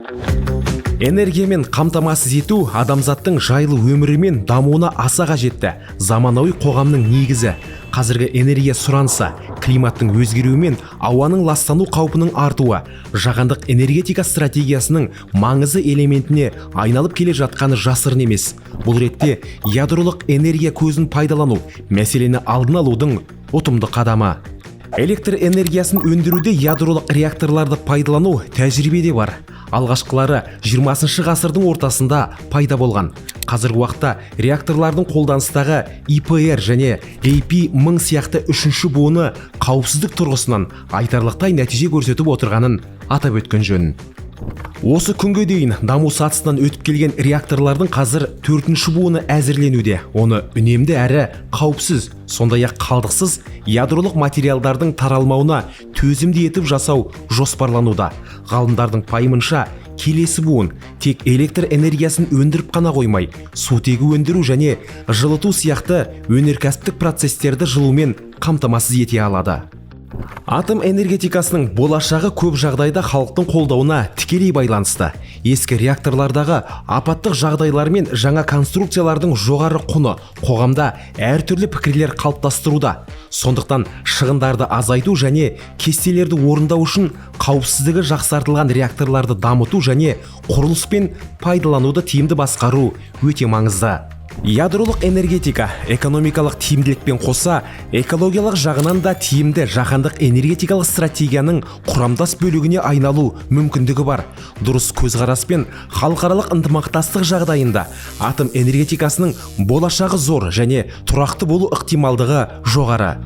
Энергиямен қамтамасыз ету адамзаттың жайлы өмірі мен дамуына аса қажетті заманауи қоғамның негізі. Қазіргі энергия сұранысы, климаттың өзгеруі мен ауаның ластану қаупінің артуы жаһандық энергетика стратегиясының маңызды элементіне айналып келе жатқаны жасырын емес. Бұл ретте ядролық энергия көзін пайдалану мәселені алдын алудың ұтымды қадамы. Электр энергиясын өндіруде ядролық реакторларды пайдалану тәжірибеде бар. Алғашқылары 20 ғасырдың ортасында пайда болған. Қазіргі уақытта реакторлардың қолданыстағы ИПР және AP1000 сияқты үшінші буыны қауіпсіздік тұрғысынан айтарлықтай нәтиже көрсетіп отырғанын атап өткен жөн. Осы күнге дейін даму сатысынан өтіп келген реакторлардың қазір 4-ші буыны әзірленуде. Оны үнемді әрі қауіпсіз, сондай-ақ қалдықсыз ядролық материалдардың таралмауына төзімді етіп жасау жоспарлануда. Ғалымдардың пайымынша, келесі буын тек электр энергиясын өндіріп қана қоймай, сутегі өндіру және жылыту сияқты өнеркәсіптік процестерді жылумен қамтамасыз ете алады. Атом энергетикасының болашағы көп жағдайда халықтың қолдауына тікелей байланысты. Ескі реакторлардағы апаттық жағдайлар мен жаңа конструкциялардың жоғары құны қоғамда әртүрлі пікірлер қалыптастыруда. Сондықтан шығындарды азайту және кестелерді орындау үшін қауіпсіздігі жақсартылған реакторларды дамыту және құрылыс пен пайдалануды тиімді басқару өте маңызды. Ядролық энергетика экономикалық тиімділікпен қоса, экологиялық жағынан да тиімді жаһандық энергетикалық стратегияның құрамдас бөлігіне айналу мүмкіндігі бар. Дұрыс көзқарас пен халықаралық ынтымақтастық жағдайында атом энергетикасының болашағы зор және тұрақты болу ықтималдығы жоғары.